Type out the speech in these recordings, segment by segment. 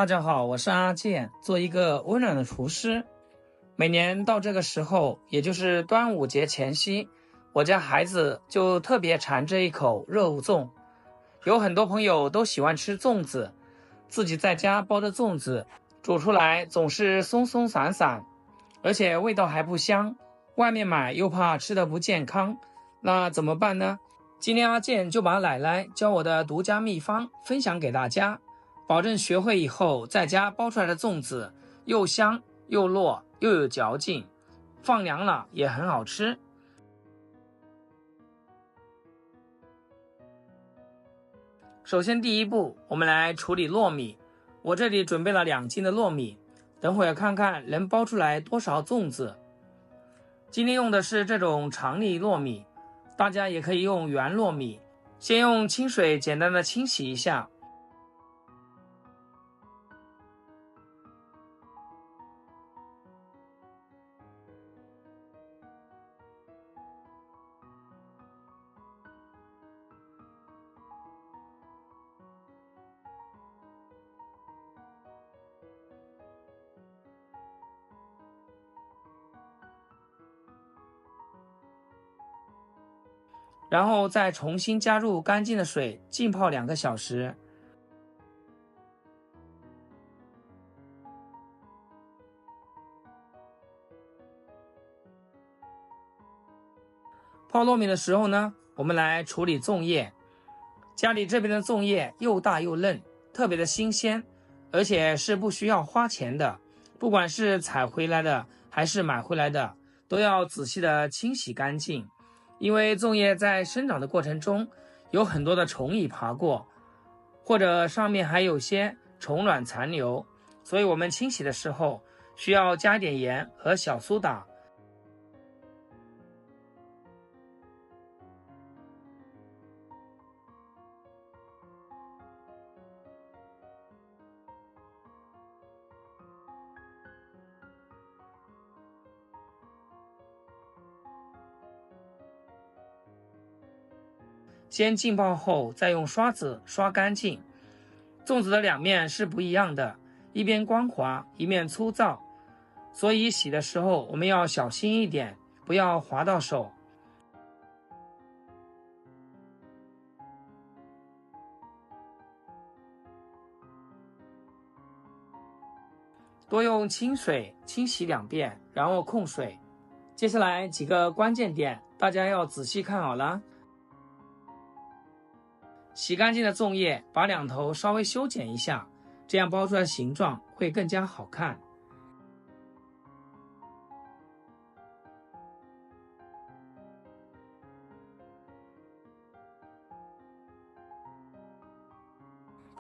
大家好，我是阿健，做一個溫暖的廚師。每年到這個時候，也就是端午節前夕，我家孩子就特別饞這一口肉粽。有很多朋友都喜歡吃粽子，自己在家包的粽子煮出來總是鬆鬆散散，而且味道還不香，外面買又怕吃得不健康，那怎麼辦呢？今天阿健就把奶奶教我的獨家秘方分享給大家，保證學會以後在家包出來的粽子又香又糯又有嚼劲，放凉了也很好吃。首先第一步，我們來處理糯米。我這裡準備了2斤的糯米，等會兒看看能包出來多少粽子。今天用的是這種長粒糯米，大家也可以用圓糯米。先用清水簡單的清洗一下，然後再重新加入干淨的水浸泡2個小時。泡糯米的時候呢，我們來處理粽葉。家裡這邊的粽葉又大又嫩，特別的新鮮，而且是不需要花錢的。不管是採回來的還是買回來的，都要仔細的清洗乾淨。因為粽葉在生長的過程中有很多的蟲蟻爬過，或者上面還有些蟲卵殘留，所以我們清洗的時候需要加一點鹽和小蘇打。先浸泡後，再用刷子刷乾淨。粽子的2面是不一樣的，一邊光滑，一面粗糙，所以洗的時候我們要小心一點，不要滑到手。多用清水清洗2遍，然後控水。接下來幾個關鍵點，大家要仔細看好了。洗乾淨的粽葉，把2頭稍微修剪一下，這樣包出來的形狀會更加好看。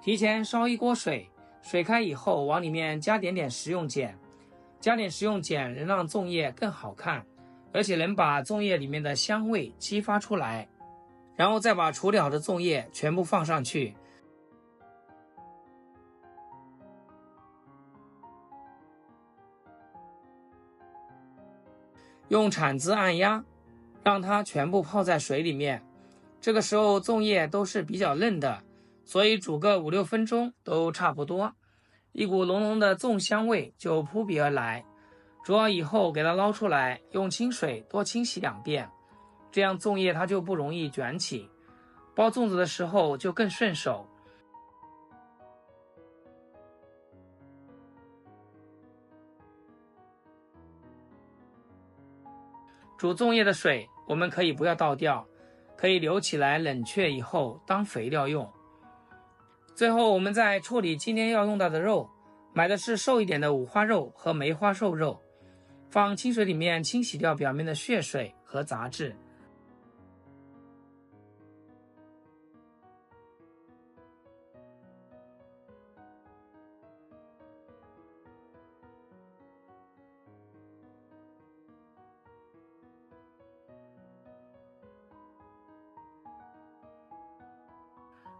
提前燒一鍋水，水開以後往裡面加點食用鹼，加點食用鹼能讓粽葉更好看，而且能把粽葉裡面的香味激發出來。然後再把處理好的粽葉全部放上去，用鏟子按壓，讓它全部泡在水裡面。這個時候粽葉都是比較嫩的，所以煮個5-6分鐘都差不多，一股濃濃的粽香味就撲鼻而來。煮好以後給它撈出來，用清水多清洗2遍。這樣粽葉它就不容易捲起，包粽子的時候就更順手。煮粽葉的水我們可以不要倒掉，可以留起來冷卻以後當肥料用。最後我們再處理今天要用到的肉，買的是瘦一點的五花肉和梅花瘦肉，放清水裡面清洗掉表面的血水和雜質。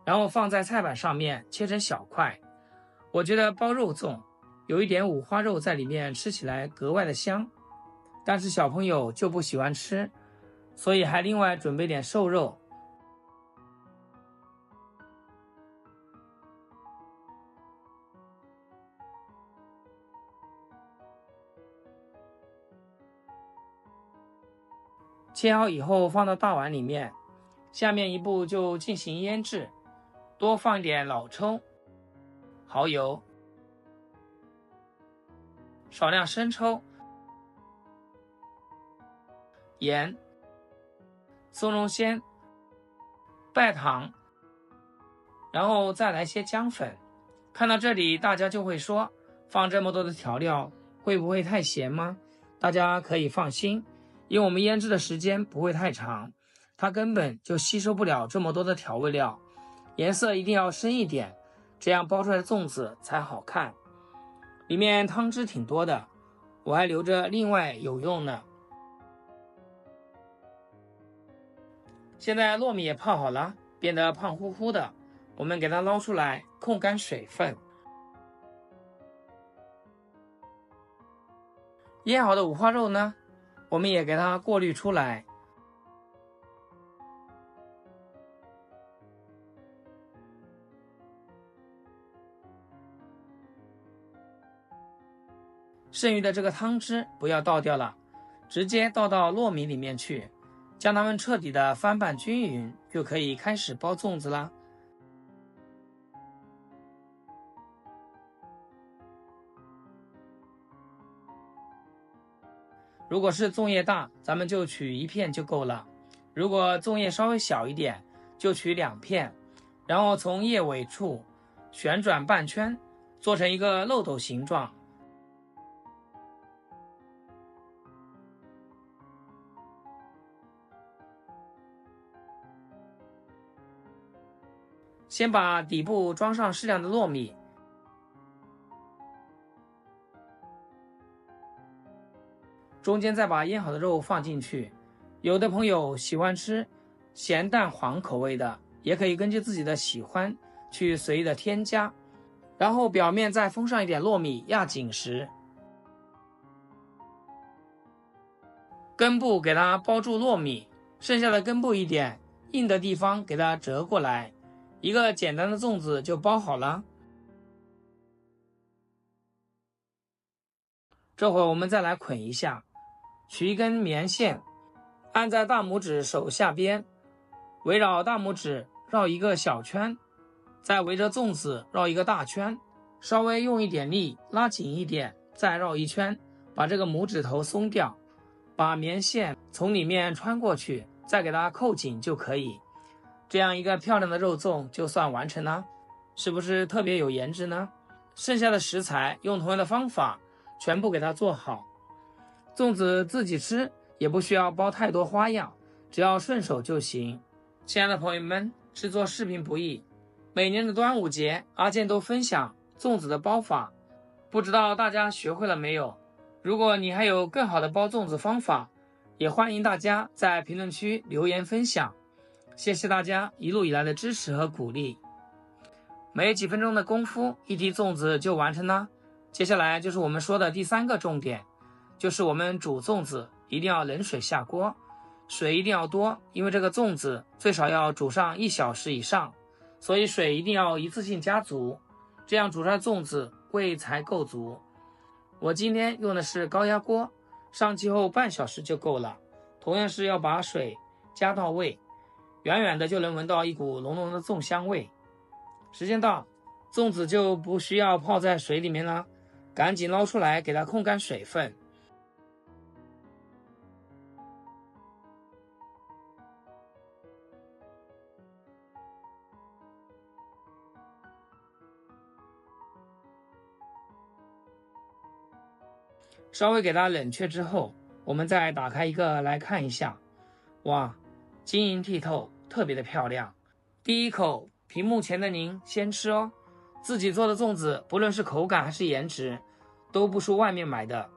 然後放在菜板上面切成小塊。我覺得包肉粽有一點五花肉在裡面，吃起來格外的香，但是小朋友就不喜歡吃，所以還另外準備點瘦肉。切好以後放到大碗裡面，下面一步就進行醃制，多放一點老抽、蠔油、少量生抽、鹽、松茸鮮、白糖，然後再來些薑粉。看到这裡，大家就会说，放這麼多的調料會不會太鹹嗎？大家可以放心，因為我們醃制的時間不會太長，它根本就吸收不了這麼多的調味料。顏色一定要深一點，這樣包出來的粽子才好看。裡面湯汁挺多的，我還留着另外有用呢。現在糯米也泡好了，變得胖乎乎的，我們給它撈出來，控乾水分。醃好的五花肉呢，我們也給它過濾出來。剩余的這個湯汁不要倒掉了，直接倒到糯米裡面去，將它們徹底的翻拌均勻，就可以開始包粽子啦。如果是粽葉大，咱們就取1片就夠了；如果粽葉稍微小一點，就取2片，然後從葉尾處旋轉半圈，做成一個漏斗形狀。先把底部裝上適量的糯米，中間再把醃好的肉放進去。有的朋友喜歡吃鹹淡黃口味的，也可以根據自己的喜歡去隨意的添加。然後表面再封上一點糯米壓緊實，根部給它包住糯米，剩下的根部一點硬的地方給它折過來，一個簡單的粽子就包好了。這會兒我們再來捆一下，取一根棉線，按在大拇指手下邊，圍繞大拇指繞一個小圈，再圍着粽子繞一個大圈，稍微用一點力拉緊一點，再繞一圈，把這個拇指頭鬆掉，把棉線從裡面穿過去，再給它扣緊就可以。這樣一個漂亮的肉粽就算完成了，是不是特別有顏值呢？剩下的食材用同樣的方法全部給它做好。粽子自己吃也不需要包太多花樣，只要順手就行。親愛的朋友們，制作視頻不易，每年的端午節阿健都分享粽子的包法，不知道大家學會了沒有？如果你還有更好的包粽子方法，也歡迎大家在評論區留言分享。謝謝大家一路以來的支持和鼓勵。沒幾分鐘的功夫，一屉粽子就完成了。接下來就是我們說的第3個重點，就是我們煮粽子一定要冷水下鍋，水一定要多，因為這個粽子最少要煮上1小時以上，所以水一定要一次性加足，這樣煮出來粽子味才夠足。我今天用的是高壓鍋，上氣後半小時就夠了。同樣是要把水加到位，遠遠的就能聞到一股濃濃的粽香味。時間到，粽子就不需要泡在水裡面了，趕緊撈出來給它控乾水分。稍微給它冷卻之後，我們再打開一個來看一下，哇，晶瑩剔透，特別的漂亮。第一口，屏幕前的您先吃哦。自己做的粽子，不論是口感還是顏值，都不輸外面買的。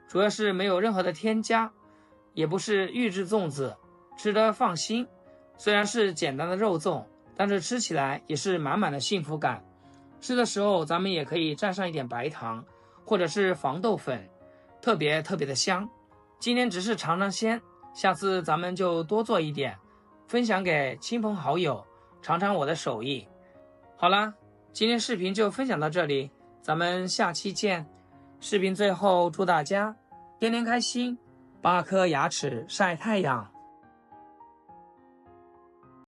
主要是沒有任何的添加，也不是預制粽子，吃得放心。雖然是簡單的肉粽，但是吃起來也是滿滿的幸福感。吃的時候，咱們也可以蘸上一點白糖，或者是黃豆粉，特別的香。今天只是嘗嘗鮮，下次咱們就多做一點，分享給親朋好友，嘗嘗我的手藝。好啦，今天視頻就分享到這裡，咱們下期見。視頻最後祝大家天天開心， 8顆牙齒曬太陽。